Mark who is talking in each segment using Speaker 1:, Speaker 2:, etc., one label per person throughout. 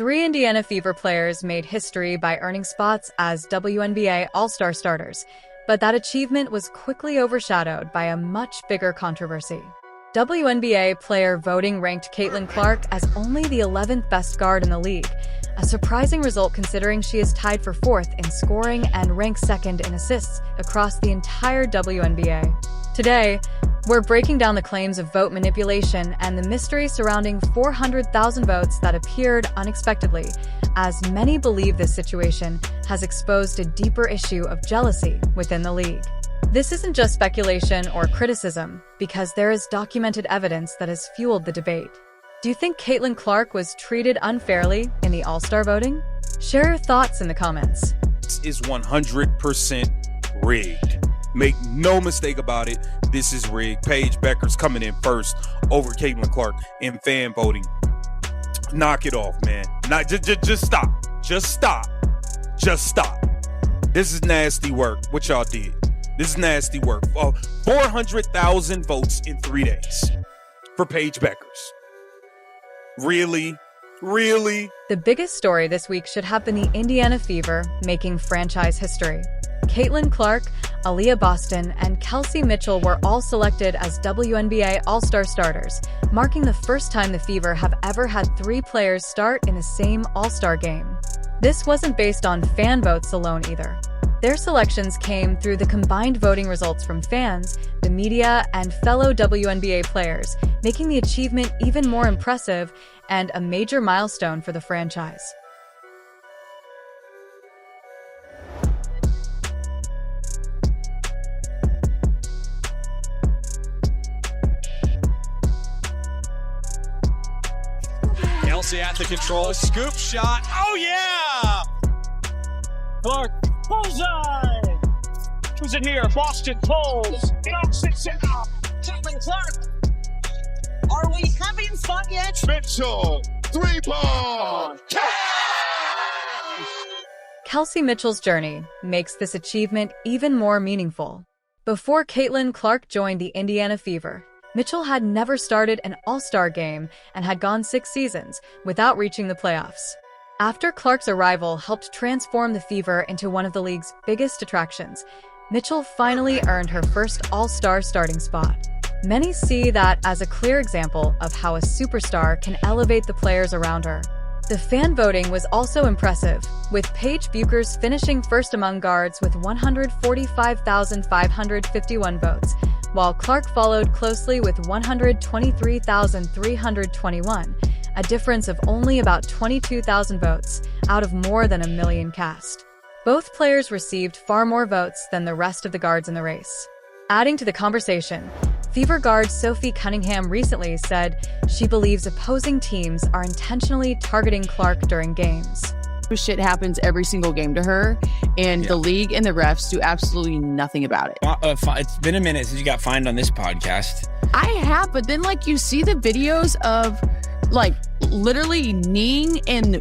Speaker 1: Three Indiana Fever players made history by earning spots as WNBA All-Star starters, but that achievement was quickly overshadowed by a much bigger controversy. WNBA player voting ranked Caitlin Clark as only the 11th best guard in the league, a surprising result considering she is tied for 4th in scoring and ranked 2nd in assists across the entire WNBA. Today, we're breaking down the claims of vote manipulation and the mystery surrounding 400,000 votes that appeared unexpectedly, as many believe this situation has exposed a deeper issue of jealousy within the league. This isn't just speculation or criticism, because there is documented evidence that has fueled the debate. Do you think Caitlin Clark was treated unfairly in the All-Star voting? Share your thoughts in the comments.
Speaker 2: This is 100% rigged. Make no mistake about it, this is rigged. Paige Bueckers coming in first over Caitlin Clark in fan voting. Knock it off, man. Just stop. Just stop. Just stop. This is nasty work, what y'all did. This is nasty work. 400,000 votes in 3 days for Paige Bueckers. Really? Really?
Speaker 1: The biggest story this week should have been the Indiana Fever making franchise history. Caitlin Clark, Aaliyah Boston, and Kelsey Mitchell were all selected as WNBA All-Star starters, marking the first time the Fever have ever had 3 players start in the same All-Star game. This wasn't based on fan votes alone either. Their selections came through the combined voting results from fans, the media, and fellow WNBA players, making the achievement even more impressive and a major milestone for the franchise.
Speaker 3: Kelsey at the control, scoop shot. Oh yeah!
Speaker 4: Clark, bullseye! Who's in here? Boston pulls. Knocks it out.
Speaker 5: Caitlin Clark. Are we having fun yet?
Speaker 6: Mitchell, 3-point.
Speaker 1: Kelsey Mitchell's journey makes this achievement even more meaningful. Before Caitlin Clark joined the Indiana Fever, Mitchell had never started an All-Star game and had gone 6 seasons without reaching the playoffs. After Clark's arrival helped transform the Fever into one of the league's biggest attractions, Mitchell finally earned her first All-Star starting spot. Many see that as a clear example of how a superstar can elevate the players around her. The fan voting was also impressive, with Paige Bueckers finishing first among guards with 145,551 votes, while Clark followed closely with 123,321, a difference of only about 22,000 votes out of more than 1 million cast. Both players received far more votes than the rest of the guards in the race. Adding to the conversation, Fever guard Sophie Cunningham recently said she believes opposing teams are intentionally targeting Clark during games.
Speaker 7: Shit happens every single game to her, and the league and the refs do absolutely nothing about it.
Speaker 8: It's been a minute since you got fined on this podcast.
Speaker 7: I have, but then you see the videos of literally kneeing and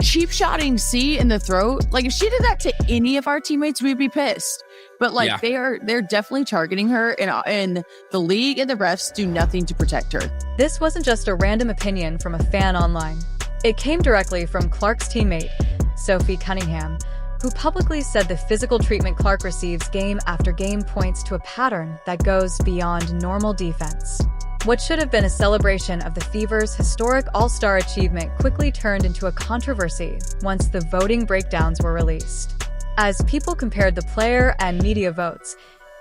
Speaker 7: cheap shotting C in the throat. If she did that to any of our teammates, we'd be pissed. But they're definitely targeting her, and the league and the refs do nothing to protect her.
Speaker 1: This wasn't just a random opinion from a fan online. It came directly from Clark's teammate, Sophie Cunningham, who publicly said the physical treatment Clark receives game after game points to a pattern that goes beyond normal defense. What should have been a celebration of the Fever's historic All-Star achievement quickly turned into a controversy once the voting breakdowns were released. As people compared the player and media votes,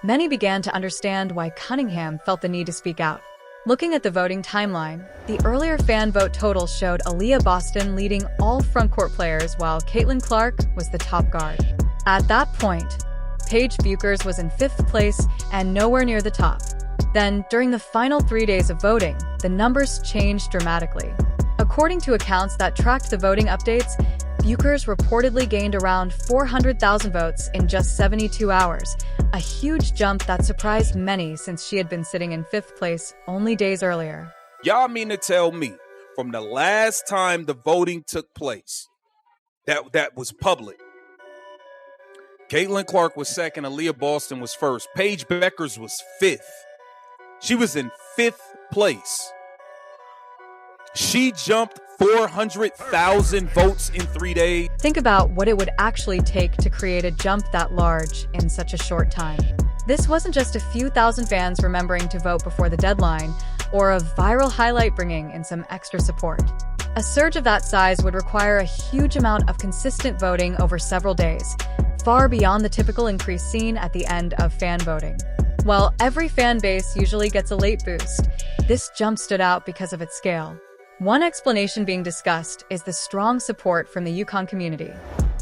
Speaker 1: many began to understand why Cunningham felt the need to speak out. Looking at the voting timeline, the earlier fan vote total showed Aaliyah Boston leading all frontcourt players while Caitlin Clark was the top guard. At that point, Paige Bueckers was in 5th place and nowhere near the top. Then, during the final 3 days of voting, the numbers changed dramatically. According to accounts that tracked the voting updates, Bueckers reportedly gained around 400,000 votes in just 72 hours, a huge jump that surprised many since she had been sitting in 5th place only days earlier.
Speaker 2: Y'all mean to tell me from the last time the voting took place, that was public, Caitlin Clark was 2nd, Aaliyah Boston was 1st, Paige Bueckers was 5th. She was in 5th place. She jumped 400,000 votes in 3 days.
Speaker 1: Think about what it would actually take to create a jump that large in such a short time. This wasn't just a few thousand fans remembering to vote before the deadline, or a viral highlight bringing in some extra support. A surge of that size would require a huge amount of consistent voting over several days, far beyond the typical increase seen at the end of fan voting. While every fan base usually gets a late boost, this jump stood out because of its scale. One explanation being discussed is the strong support from the Yukon community.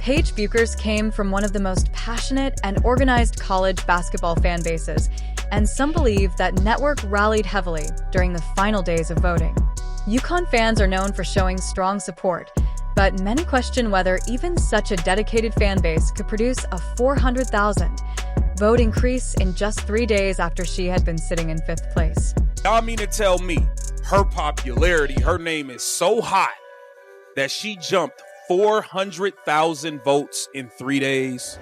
Speaker 1: Paige Bueckers came from one of the most passionate and organized college basketball fan bases, and some believe that network rallied heavily during the final days of voting. Yukon fans are known for showing strong support, but many question whether even such a dedicated fan base could produce a 400,000 vote increase in just 3 days after she had been sitting in 5th place.
Speaker 2: Y'all mean to tell me her popularity, her name is so hot that she jumped 400,000 votes in 3 days?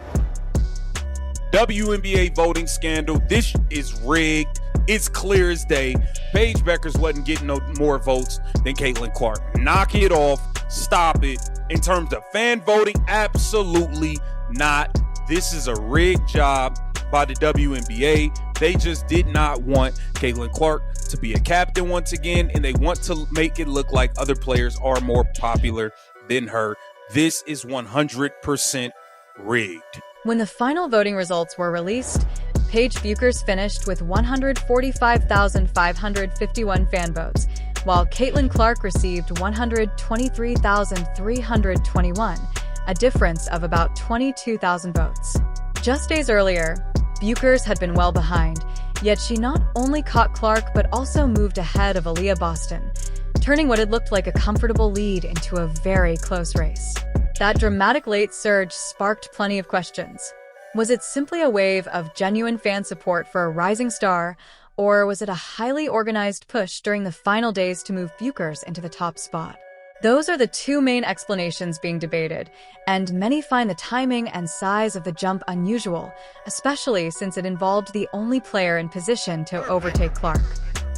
Speaker 2: WNBA voting scandal. This is rigged. It's clear as day. Paige Bueckers wasn't getting no more votes than Caitlin Clark. Knock it off. Stop it. In terms of fan voting, absolutely not. This is a rigged job by the WNBA. They just did not want Caitlin Clark to be a captain once again, and they want to make it look like other players are more popular than her. This is 100% rigged.
Speaker 1: When the final voting results were released, Paige Bueckers finished with 145,551 fan votes, while Caitlin Clark received 123,321, a difference of about 22,000 votes. Just days earlier, Bueckers had been well behind, yet she not only caught Clark but also moved ahead of Aaliyah Boston, turning what had looked like a comfortable lead into a very close race. That dramatic late surge sparked plenty of questions. Was it simply a wave of genuine fan support for a rising star, or was it a highly organized push during the final days to move Bueckers into the top spot? Those are the two main explanations being debated, and many find the timing and size of the jump unusual, especially since it involved the only player in position to overtake Clark.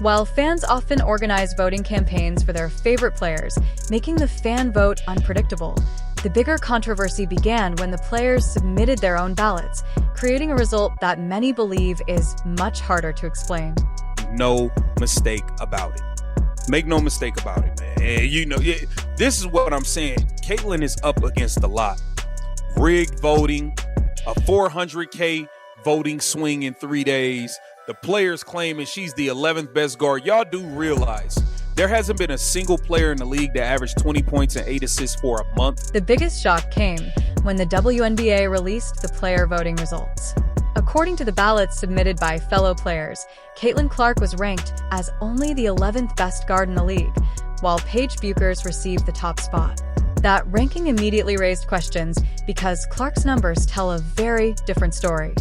Speaker 1: While fans often organize voting campaigns for their favorite players, making the fan vote unpredictable, the bigger controversy began when the players submitted their own ballots, creating a result that many believe is much harder to explain.
Speaker 2: No mistake about it. Make no mistake about it, man. You know, this is what I'm saying. Caitlin is up against a lot. Rigged voting, a 400K voting swing in 3 days. The players claiming she's the 11th best guard. Y'all do realize there hasn't been a single player in the league that averaged 20 points and 8 assists for a month.
Speaker 1: The biggest shock came when the WNBA released the player voting results. According to the ballots submitted by fellow players, Caitlin Clark was ranked as only the 11th best guard in the league, while Paige Bueckers received the top spot. That ranking immediately raised questions because Clark's numbers tell a very different story.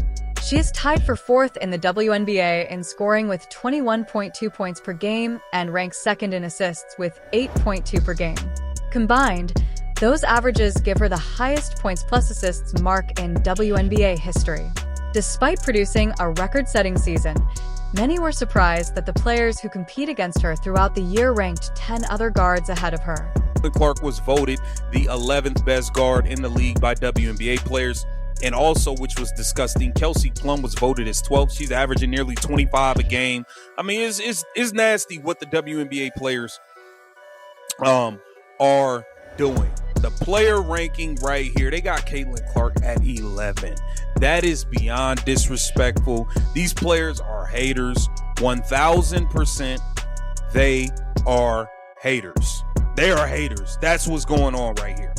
Speaker 1: She is tied for 4th in the WNBA in scoring with 21.2 points per game and ranks 2nd in assists with 8.2 per game. Combined, those averages give her the highest points plus assists mark in WNBA history. Despite producing a record-setting season, many were surprised that the players who compete against her throughout the year ranked 10 other guards ahead of her.
Speaker 2: Clark was voted the 11th best guard in the league by WNBA players. And also, which was disgusting, Kelsey Plum was voted as 12th. She's averaging nearly 25 a game. I mean, it's nasty what the WNBA players are doing. The player ranking right here, they got Caitlin Clark at 11. That is beyond disrespectful. These players are haters. 1,000%. They are haters. They are haters. That's what's going on right here.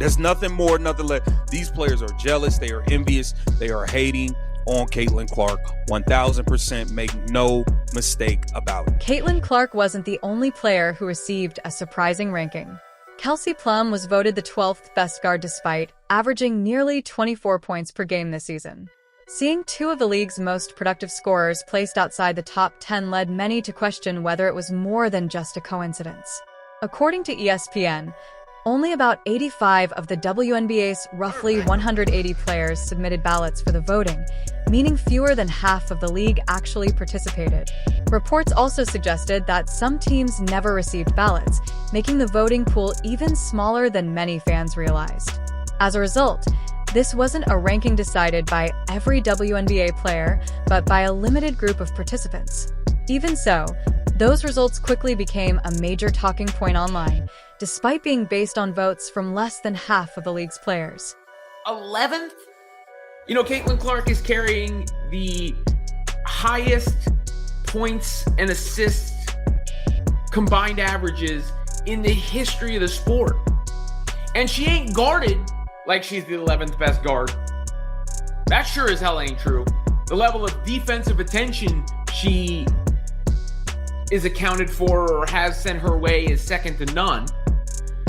Speaker 2: There's nothing more, nothing less. These players are jealous. They are envious. They are hating on Caitlin Clark. 1,000%. Make no mistake about it.
Speaker 1: Caitlin Clark wasn't the only player who received a surprising ranking. Kelsey Plum was voted the 12th best guard despite averaging nearly 24 points per game this season. Seeing two of the league's most productive scorers placed outside the top 10 led many to question whether it was more than just a coincidence. According to ESPN, Only about 85 of the WNBA's roughly 180 players submitted ballots for the voting, meaning fewer than half of the league actually participated. Reports also suggested that some teams never received ballots, making the voting pool even smaller than many fans realized. As a result, this wasn't a ranking decided by every WNBA player, but by a limited group of participants. Even so, those results quickly became a major talking point online, despite being based on votes from less than half of the league's players.
Speaker 9: 11th? You know, Caitlin Clark is carrying the highest points and assists combined averages in the history of the sport. And she ain't guarded like she's the 11th best guard. That sure as hell ain't true. The level of defensive attention she is accounted for or has sent her way is second to none.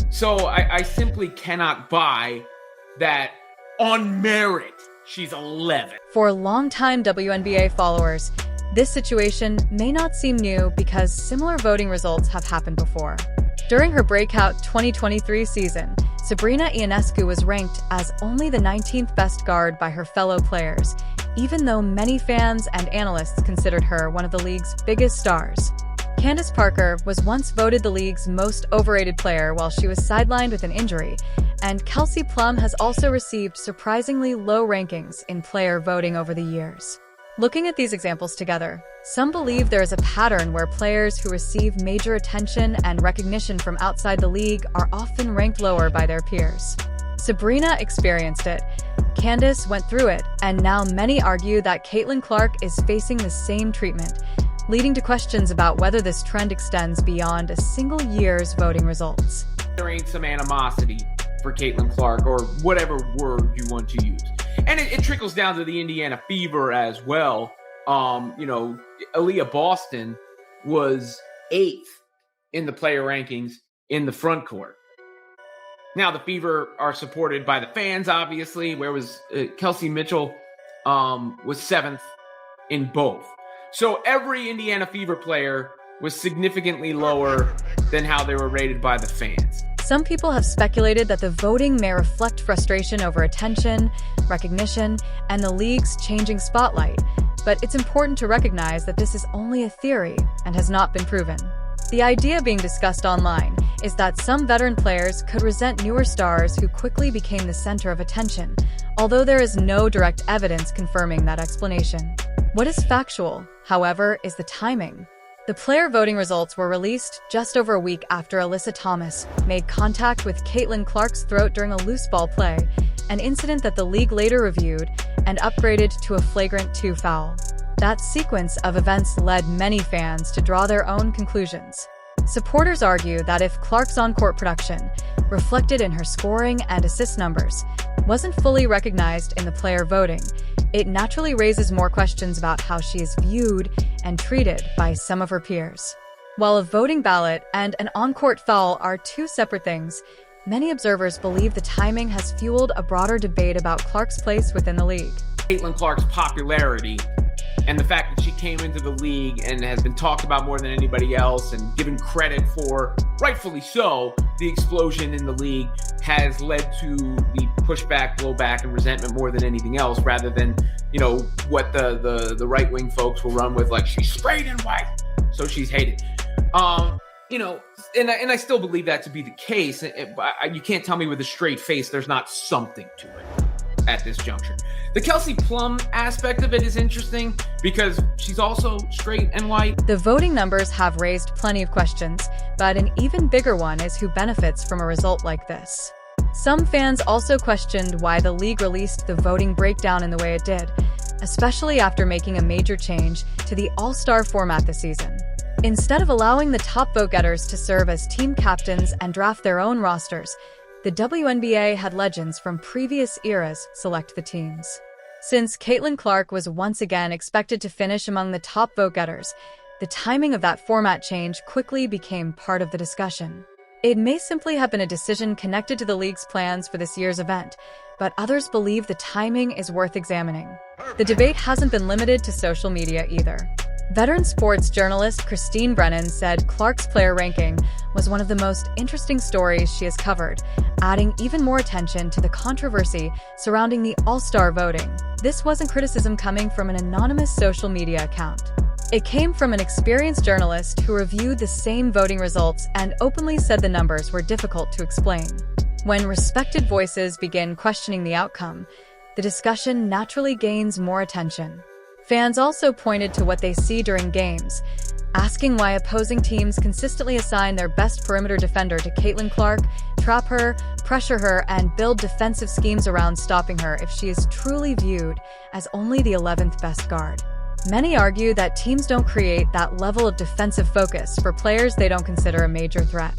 Speaker 9: So I simply cannot buy that on merit she's 11.
Speaker 1: For longtime WNBA followers, this situation may not seem new because similar voting results have happened before. During her breakout 2023 season, Sabrina Ionescu was ranked as only the 19th best guard by her fellow players, even though many fans and analysts considered her one of the league's biggest stars. Candace Parker was once voted the league's most overrated player while she was sidelined with an injury, and Kelsey Plum has also received surprisingly low rankings in player voting over the years. Looking at these examples together, some believe there is a pattern where players who receive major attention and recognition from outside the league are often ranked lower by their peers. Sabrina experienced it, Candace went through it, and now many argue that Caitlin Clark is facing the same treatment, leading to questions about whether this trend extends beyond a single year's voting results.
Speaker 9: There ain't some animosity for Caitlin Clark, or whatever word you want to use. And it trickles down to the Indiana Fever as well. You know, Aaliyah Boston was 8th in the player rankings in the front court. Now the Fever are supported by the fans, obviously. Where was Kelsey Mitchell was 7th in both. So every Indiana Fever player was significantly lower than how they were rated by the fans.
Speaker 1: Some people have speculated that the voting may reflect frustration over attention, recognition, and the league's changing spotlight, but it's important to recognize that this is only a theory and has not been proven. The idea being discussed online is that some veteran players could resent newer stars who quickly became the center of attention, although there is no direct evidence confirming that explanation. What is factual, however, is the timing. The player voting results were released just over a week after Alyssa Thomas made contact with Caitlin Clark's throat during a loose ball play, an incident that the league later reviewed and upgraded to a flagrant 2 foul. That sequence of events led many fans to draw their own conclusions. Supporters argue that if Clark's on-court production, reflected in her scoring and assist numbers, wasn't fully recognized in the player voting, it naturally raises more questions about how she is viewed and treated by some of her peers. While a voting ballot and an on-court foul are two separate things, many observers believe the timing has fueled a broader debate about Clark's place within the league.
Speaker 9: Caitlin Clark's popularity and the fact that she came into the league and has been talked about more than anybody else and given credit for, rightfully so, the explosion in the league has led to the pushback, blowback, and resentment more than anything else, rather than, you know, what the right-wing folks will run with, like, she's straight and white, so she's hated. You know, and I still believe that to be the case. You can't tell me with a straight face there's not something to it at this juncture. The Kelsey Plum aspect of it is interesting because she's also straight and white.
Speaker 1: The voting numbers have raised plenty of questions, but an even bigger one is who benefits from a result like this. Some fans also questioned why the league released the voting breakdown in the way it did, especially after making a major change to the All-Star format this season. Instead of allowing the top vote-getters to serve as team captains and draft their own rosters, the WNBA had legends from previous eras select the teams. Since Caitlin Clark was once again expected to finish among the top vote-getters, the timing of that format change quickly became part of the discussion. It may simply have been a decision connected to the league's plans for this year's event, but others believe the timing is worth examining. The debate hasn't been limited to social media either. Veteran sports journalist Christine Brennan said Clark's player ranking was one of the most interesting stories she has covered, adding even more attention to the controversy surrounding the All-Star voting. This wasn't criticism coming from an anonymous social media account. It came from an experienced journalist who reviewed the same voting results and openly said the numbers were difficult to explain. When respected voices begin questioning the outcome, the discussion naturally gains more attention. Fans also pointed to what they see during games, asking why opposing teams consistently assign their best perimeter defender to Caitlin Clark, trap her, pressure her, and build defensive schemes around stopping her if she is truly viewed as only the 11th best guard. Many argue that teams don't create that level of defensive focus for players they don't consider a major threat.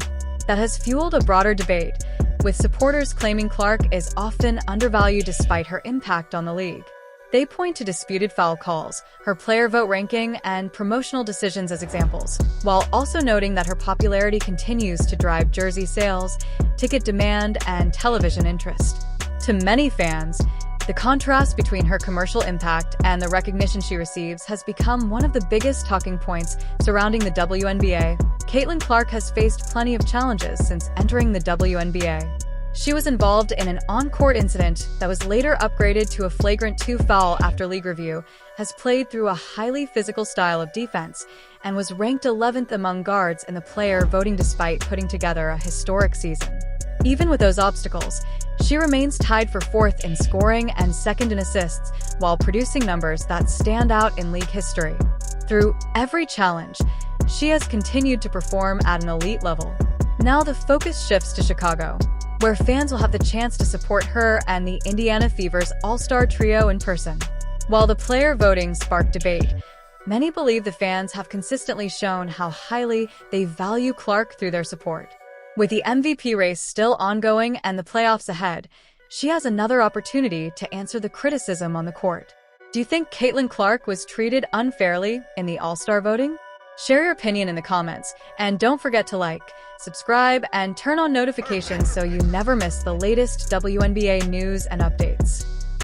Speaker 1: That has fueled a broader debate, with supporters claiming Clark is often undervalued despite her impact on the league. They point to disputed foul calls, her player vote ranking, and promotional decisions as examples, while also noting that her popularity continues to drive jersey sales, ticket demand, and television interest. To many fans, the contrast between her commercial impact and the recognition she receives has become one of the biggest talking points surrounding the WNBA. Caitlin Clark has faced plenty of challenges since entering the WNBA. She was involved in an on-court incident that was later upgraded to a flagrant 2 foul after league review, has played through a highly physical style of defense, and was ranked 11th among guards in the player voting despite putting together a historic season. Even with those obstacles, she remains tied for 4th in scoring and 2nd in assists, while producing numbers that stand out in league history. Through every challenge, she has continued to perform at an elite level. Now the focus shifts to Chicago, where fans will have the chance to support her and the Indiana Fever's All-Star trio in person. While the player voting sparked debate, many believe the fans have consistently shown how highly they value Clark through their support. With the MVP race still ongoing and the playoffs ahead, she has another opportunity to answer the criticism on the court. Do you think Caitlin Clark was treated unfairly in the All-Star voting? Share your opinion in the comments, and don't forget to like, subscribe, and turn on notifications so you never miss the latest WNBA news and updates.